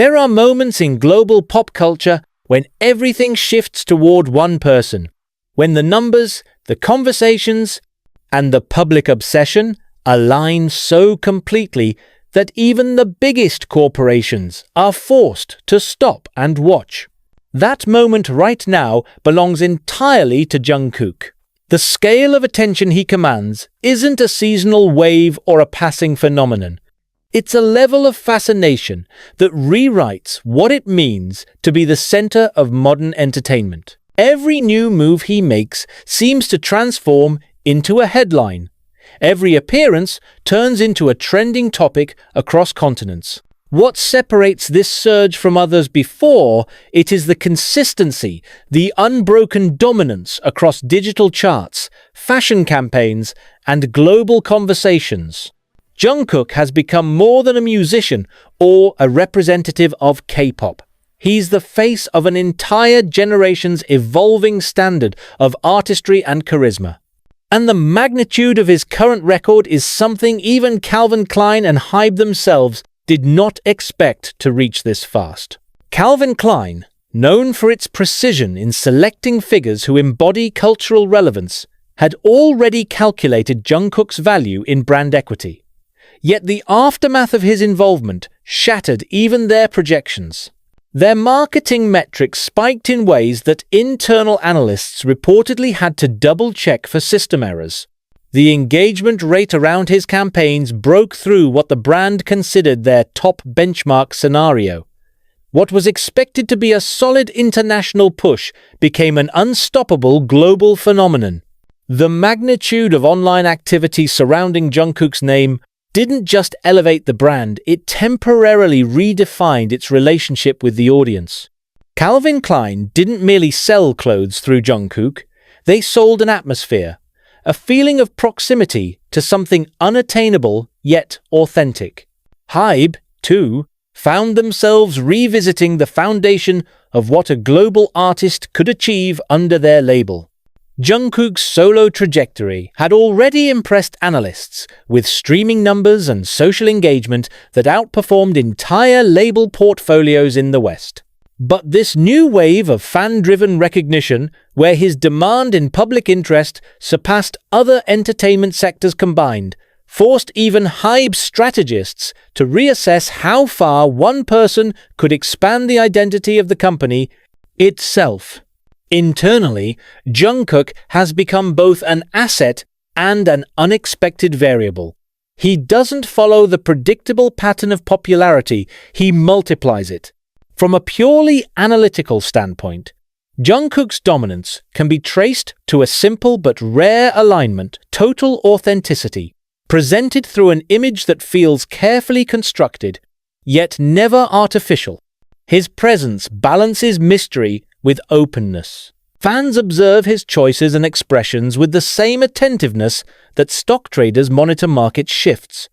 There are moments in global pop culture when everything shifts toward one person, when the numbers, the conversations, and the public obsession align so completely that even the biggest corporations are forced to stop and watch. That moment right now belongs entirely to Jungkook. The scale of attention he commands isn't a seasonal wave or a passing phenomenon. It's a level of fascination that rewrites what it means to be the center of modern entertainment. Every new move he makes seems to transform into a headline. Every appearance turns into a trending topic across continents. What separates this surge from others before it is the consistency, the unbroken dominance across digital charts, fashion campaigns, and global conversations. Jungkook has become more than a musician or a representative of K-pop. He's the face of an entire generation's evolving standard of artistry and charisma. And the magnitude of his current record is something even Calvin Klein and HYBE themselves did not expect to reach this fast. Calvin Klein, known for its precision in selecting figures who embody cultural relevance, had already calculated Jungkook's value in brand equity. Yet the aftermath of his involvement shattered even their projections. Their marketing metrics spiked in ways that internal analysts reportedly had to double-check for system errors. The engagement rate around his campaigns broke through what the brand considered their top benchmark scenario. What was expected to be a solid international push became an unstoppable global phenomenon. The magnitude of online activity surrounding Jungkook's name didn't just elevate the brand, it temporarily redefined its relationship with the audience. Calvin Klein didn't merely sell clothes through Jungkook, they sold an atmosphere, a feeling of proximity to something unattainable yet authentic. HYBE, too, found themselves revisiting the foundation of what a global artist could achieve under their label. Jungkook's solo trajectory had already impressed analysts with streaming numbers and social engagement that outperformed entire label portfolios in the West. But this new wave of fan-driven recognition, where his demand in public interest surpassed other entertainment sectors combined, forced even HYBE strategists to reassess how far one person could expand the identity of the company itself. Internally, Jungkook has become both an asset and an unexpected variable. He doesn't follow the predictable pattern of popularity, he multiplies it. From a purely analytical standpoint, Jungkook's dominance can be traced to a simple but rare alignment, total authenticity, presented through an image that feels carefully constructed, yet never artificial. His presence balances mystery with openness. Fans observe his choices and expressions with the same attentiveness that stock traders monitor market shifts.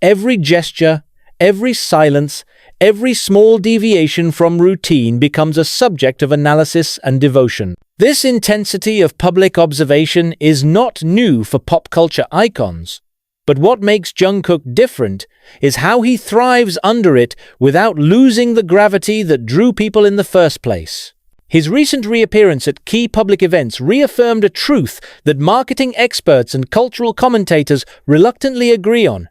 Every gesture, every silence, every small deviation from routine becomes a subject of analysis and devotion. This intensity of public observation is not new for pop culture icons. But what makes Jungkook different is how he thrives under it without losing the gravity that drew people in the first place. His recent reappearance at key public events reaffirmed a truth that marketing experts and cultural commentators reluctantly agree on.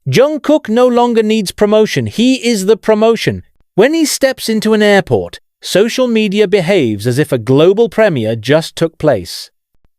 Jungkook no longer needs promotion, he is the promotion. When he steps into an airport, social media behaves as if a global premiere just took place.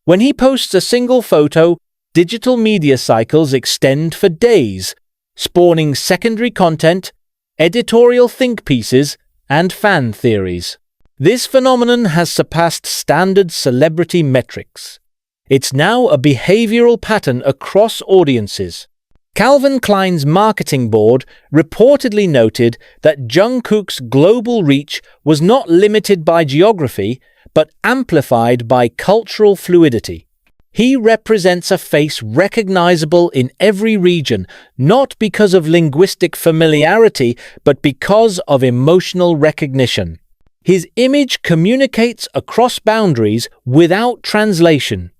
When he posts a single photo, digital media cycles extend for days, spawning secondary content, editorial think pieces, and fan theories. This phenomenon has surpassed standard celebrity metrics. It's now a behavioral pattern across audiences. Calvin Klein's marketing board reportedly noted that Jungkook's global reach was not limited by geography, but amplified by cultural fluidity. He represents a face recognizable in every region, not because of linguistic familiarity, but because of emotional recognition. His image communicates across boundaries without translation.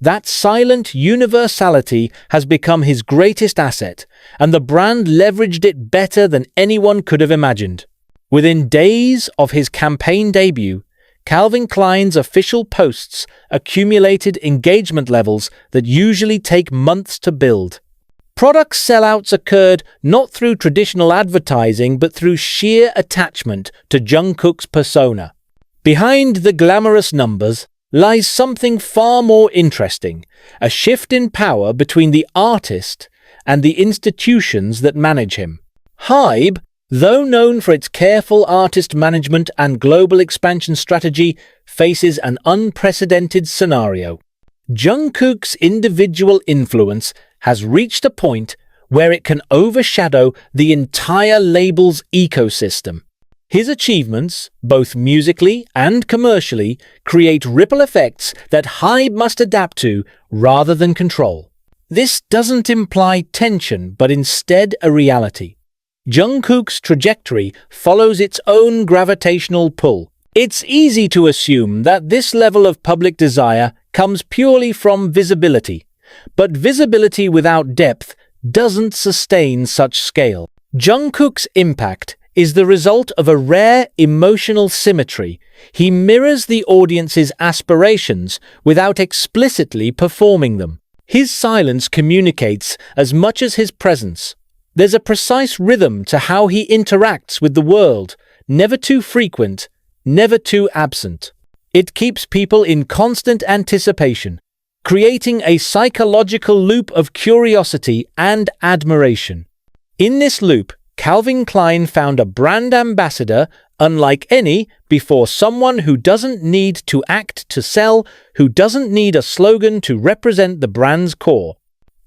That silent universality has become his greatest asset, and the brand leveraged it better than anyone could have imagined. Within days of his campaign debut, Calvin Klein's official posts accumulated engagement levels that usually take months to build. Product sellouts occurred not through traditional advertising but through sheer attachment to Jungkook's persona. Behind the glamorous numbers lies something far more interesting, a shift in power between the artist and the institutions that manage him. HYBE, though known for its careful artist management and global expansion strategy, faces an unprecedented scenario. Jungkook's individual influence has reached a point where it can overshadow the entire label's ecosystem. His achievements, both musically and commercially, create ripple effects that HYBE must adapt to rather than control. This doesn't imply tension, but instead a reality. Jungkook's trajectory follows its own gravitational pull. It's easy to assume that this level of public desire comes purely from visibility, but visibility without depth doesn't sustain such scale. Jungkook's impact is the result of a rare emotional symmetry. He mirrors the audience's aspirations without explicitly performing them. His silence communicates as much as his presence. There's a precise rhythm to how he interacts with the world, never too frequent, never too absent. It keeps people in constant anticipation, creating a psychological loop of curiosity and admiration. In this loop, Calvin Klein found a brand ambassador unlike any before, someone who doesn't need to act to sell, who doesn't need a slogan to represent the brand's core.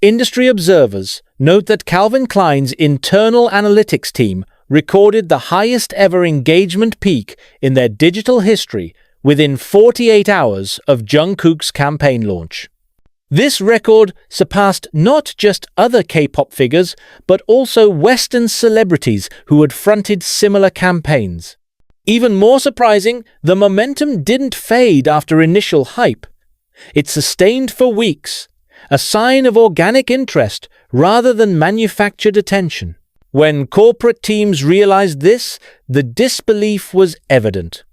Industry observers note that Calvin Klein's internal analytics team recorded the highest ever engagement peak in their digital history within 48 hours of Jungkook's campaign launch. This record surpassed not just other K-pop figures, but also Western celebrities who had fronted similar campaigns. Even more surprising, the momentum didn't fade after initial hype. It sustained for weeks, a sign of organic interest rather than manufactured attention. When corporate teams realized this, the disbelief was evident.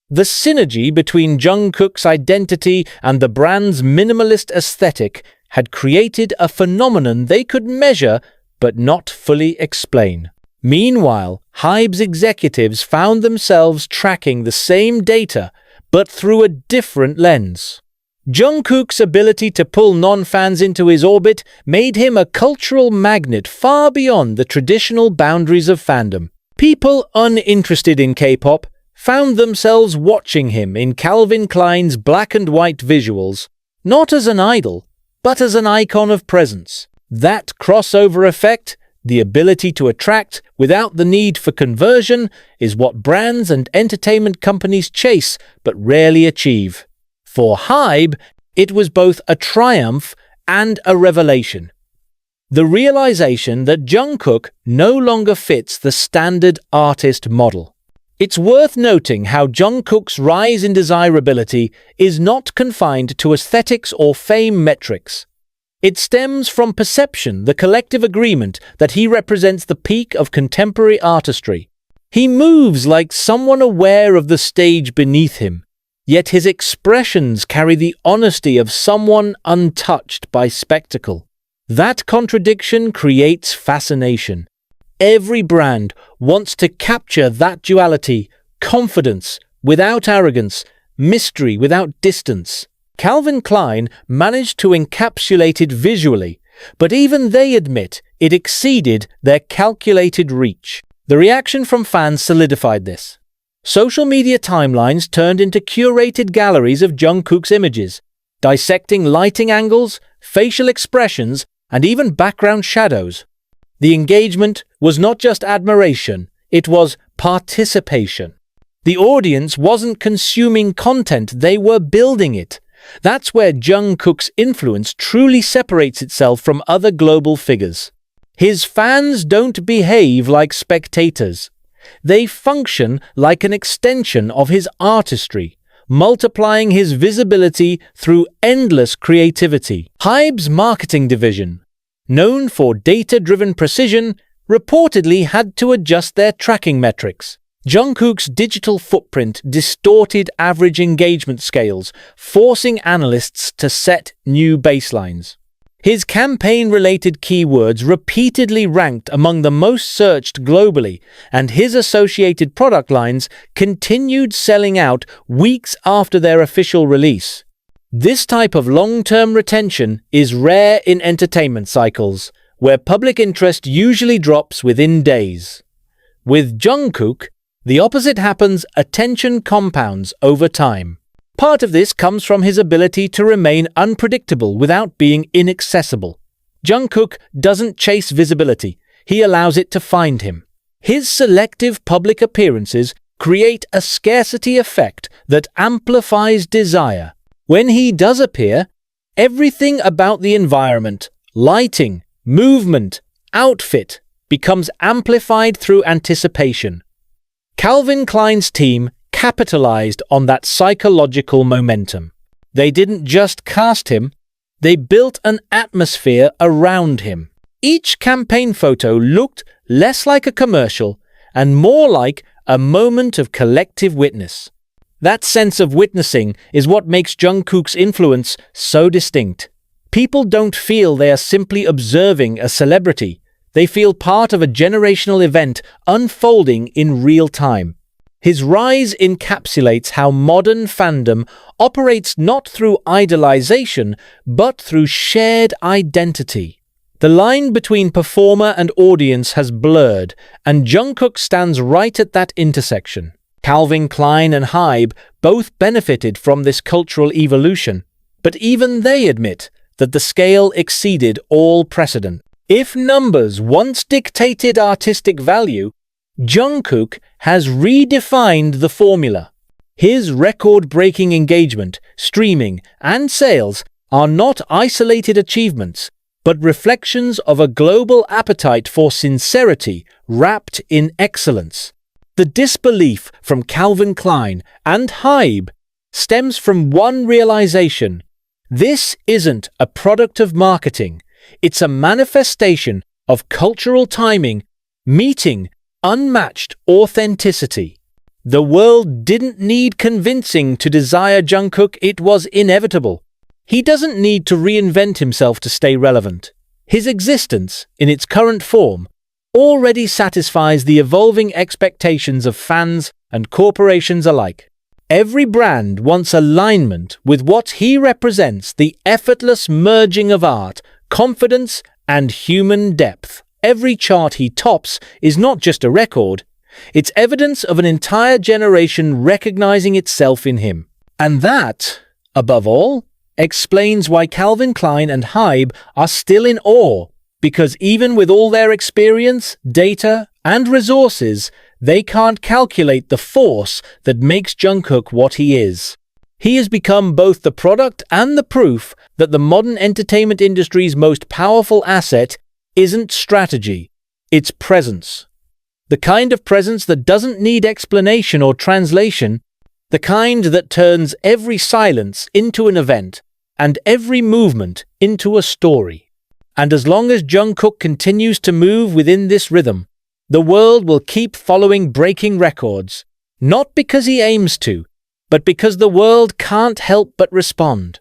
The synergy between Jungkook's identity and the brand's minimalist aesthetic had created a phenomenon they could measure but not fully explain. Meanwhile, HYBE's executives found themselves tracking the same data but through a different lens. Jungkook's ability to pull non-fans into his orbit made him a cultural magnet far beyond the traditional boundaries of fandom. People uninterested in K-pop found themselves watching him in Calvin Klein's black and white visuals, not as an idol, but as an icon of presence. That crossover effect, the ability to attract without the need for conversion, is what brands and entertainment companies chase but rarely achieve. For HYBE, it was both a triumph and a revelation. The realization that Jungkook no longer fits the standard artist model. It's worth noting how Jungkook's rise in desirability is not confined to aesthetics or fame metrics. It stems from perception, the collective agreement that he represents the peak of contemporary artistry. He moves like someone aware of the stage beneath him, yet his expressions carry the honesty of someone untouched by spectacle. That contradiction creates fascination. Every brand wants to capture that duality, confidence without arrogance, mystery without distance. Calvin Klein managed to encapsulate it visually, but even they admit it exceeded their calculated reach. The reaction from fans solidified this. Social media timelines turned into curated galleries of Jungkook's images, dissecting lighting angles, facial expressions, and even background shadows. The engagement was not just admiration, it was participation. The audience wasn't consuming content, they were building it. That's where Jungkook's influence truly separates itself from other global figures. His fans don't behave like spectators. They function like an extension of his artistry, multiplying his visibility through endless creativity. HYBE's marketing division, known for data-driven precision, reportedly had to adjust their tracking metrics. Jungkook's digital footprint distorted average engagement scales, forcing analysts to set new baselines. His campaign-related keywords repeatedly ranked among the most searched globally, and his associated product lines continued selling out weeks after their official release. This type of long-term retention is rare in entertainment cycles, where public interest usually drops within days. With Jungkook, the opposite happens: attention compounds over time. Part of this comes from his ability to remain unpredictable without being inaccessible. Jungkook doesn't chase visibility, he allows it to find him. His selective public appearances create a scarcity effect that amplifies desire. When he does appear, everything about the environment, lighting, movement, outfit becomes amplified through anticipation. Calvin Klein's team capitalized on that psychological momentum. They didn't just cast him, they built an atmosphere around him. Each campaign photo looked less like a commercial and more like a moment of collective witness. That sense of witnessing is what makes Jungkook's influence so distinct. People don't feel they are simply observing a celebrity. They feel part of a generational event unfolding in real time. His rise encapsulates how modern fandom operates not through idolization, but through shared identity. The line between performer and audience has blurred, and Jungkook stands right at that intersection. Calvin Klein and HYBE both benefited from this cultural evolution, but even they admit that the scale exceeded all precedent. If numbers once dictated artistic value, Jungkook has redefined the formula. His record-breaking engagement, streaming, and sales are not isolated achievements, but reflections of a global appetite for sincerity wrapped in excellence. The disbelief from Calvin Klein and HYBE stems from one realization: this isn't a product of marketing, it's a manifestation of cultural timing meeting unmatched authenticity. The world didn't need convincing to desire Jungkook, it was inevitable. He doesn't need to reinvent himself to stay relevant. His existence, in its current form, already satisfies the evolving expectations of fans and corporations alike. Every brand wants alignment with what he represents: the effortless merging of art, confidence, and human depth. Every chart he tops is not just a record, it's evidence of an entire generation recognizing itself in him. And that, above all, explains why Calvin Klein and HYBE are still in awe, because even with all their experience, data, and resources, they can't calculate the force that makes Jungkook what he is. He has become both the product and the proof that the modern entertainment industry's most powerful asset isn't strategy, it's presence. The kind of presence that doesn't need explanation or translation, the kind that turns every silence into an event and every movement into a story. And as long as Jungkook continues to move within this rhythm, the world will keep following, breaking records, not because he aims to, but because the world can't help but respond.